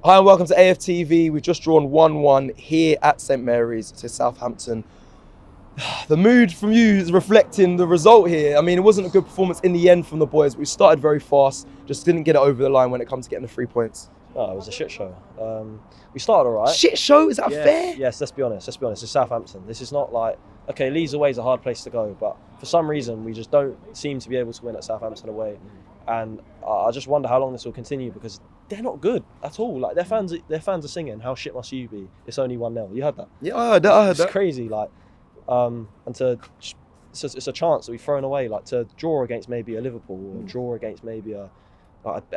Hi and welcome to AFTV. We've just drawn 1-1 here at St Mary's to Southampton. The mood from you is reflecting the result here. I mean, it wasn't a good performance in the end from the boys. We started very fast, just didn't get it over the line when it comes to getting the 3 points. Oh, it was a shit show. We started all right. Shit show? Is that fair? Yes, let's be honest. It's Southampton. This is not like, okay, Leeds away is a hard place to go, but for some reason, we just don't seem to be able to win at Southampton away. And I just wonder how long this will continue because they're not good at all. Like their fans are singing, "How shit must you be?" It's only 1-0. You heard that? Yeah, I heard that. It's crazy. Like, and it's a chance that we've thrown away. Like to draw against maybe a Liverpool or draw against maybe a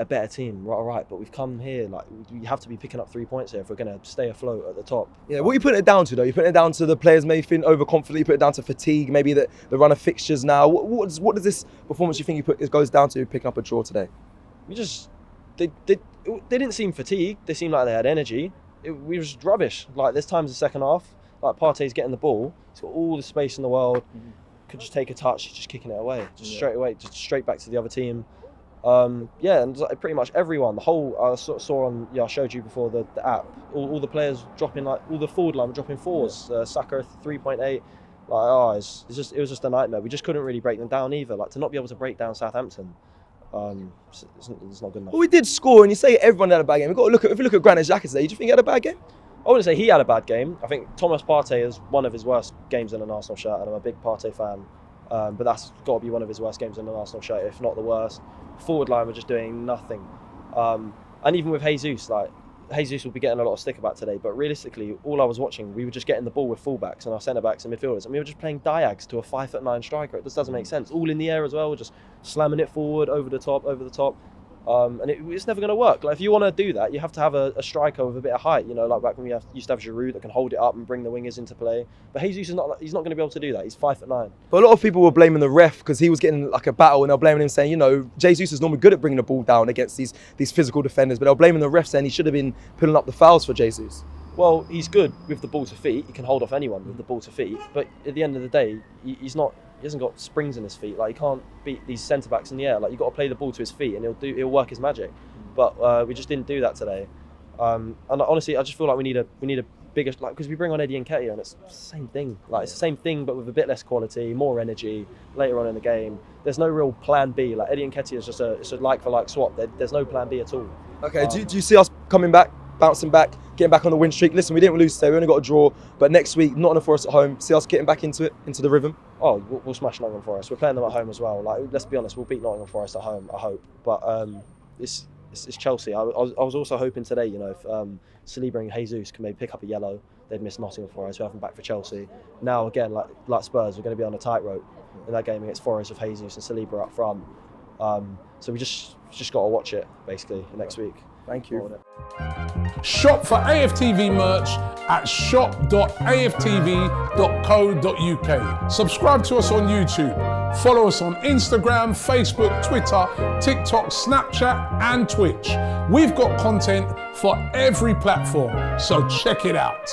better team, right? All right, but we've come here like we have to be picking up 3 points here if we're going to stay afloat at the top. Yeah, what are you putting it down to though? You putting it down to the players maybe feeling overconfident. You put it down to fatigue, maybe the run of fixtures now. What does this performance you think it goes down to picking up a draw today? They didn't seem fatigued. They seemed like they had energy. We were just rubbish. Like there's times in the second half, like Partey's getting the ball. He's got all the space in the world. Could just take a touch. He's just kicking it away, straight away, just straight back to the other team. And like pretty much everyone, the whole I saw on I showed you before the app. All the players dropping like all the forward line were dropping fours. Saka 3.8. Like it was just a nightmare. We just couldn't really break them down either. Like to not be able to break down Southampton. It's not good enough. Well, we did score, and you say everyone had a bad game. We've got to look at, if you look at Granit Xhaka today, do you think he had a bad game? I wouldn't say he had a bad game. I think Thomas Partey is one of his worst games in an Arsenal shirt, and I'm a big Partey fan. But that's got to be one of his worst games in an Arsenal shirt, if not the worst. Forward line were just doing nothing. And even with Jesus, like Jesus will be getting a lot of stick about today, but realistically, all I was watching, we were just getting the ball with fullbacks and our centre-backs and midfielders, and we were just playing diags to a 5'9" striker. It just doesn't make sense. All in the air as well, just slamming it forward, over the top. And it's never going to work. Like if you want to do that, you have to have a striker with a bit of height. You know, like back when we used to have Giroud that can hold it up and bring the wingers into play. But Jesus he's not going to be able to do that. He's 5'9". But a lot of people were blaming the ref because he was getting like a battle, and they're blaming him saying, you know, Jesus is normally good at bringing the ball down against these physical defenders, but they're blaming the ref saying he should have been pulling up the fouls for Jesus. Well, he's good with the ball to feet. He can hold off anyone with the ball to feet. But at the end of the day, he hasn't got springs in his feet. Like he can't beat these centre backs in the air. Like you've got to play the ball to his feet, and he'll work his magic. But we just didn't do that today. And honestly, I just feel like we need a bigger, like, because we bring on Eddie Nketiah and it's the same thing. Like it's the same thing, but with a bit less quality, more energy later on in the game. There's no real plan B. Like Eddie Nketiah is just it's a like for like swap. There's no plan B at all. Okay, do you see us coming back, bouncing back, getting back on the win streak? Listen, we didn't lose today. We only got a draw, but next week, Nottingham Forest at home. See us getting back into the rhythm. Oh, we'll smash Nottingham Forest. We're playing them at home as well. Like let's be honest, we'll beat Nottingham Forest at home. I hope, but it's Chelsea. I was also hoping today, you know, if Saliba and Jesus can maybe pick up a yellow, they'd miss Nottingham Forest, who have them back for Chelsea. Now again, like Spurs, we're going to be on a tightrope in that game against Forest with Jesus and Saliba up front. So we just got to watch it basically next week. Thank you. Shop for AFTV merch at shop.aftv.co.uk. Subscribe to us on YouTube. Follow us on Instagram, Facebook, Twitter, TikTok, Snapchat, and Twitch. We've got content for every platform, so check it out.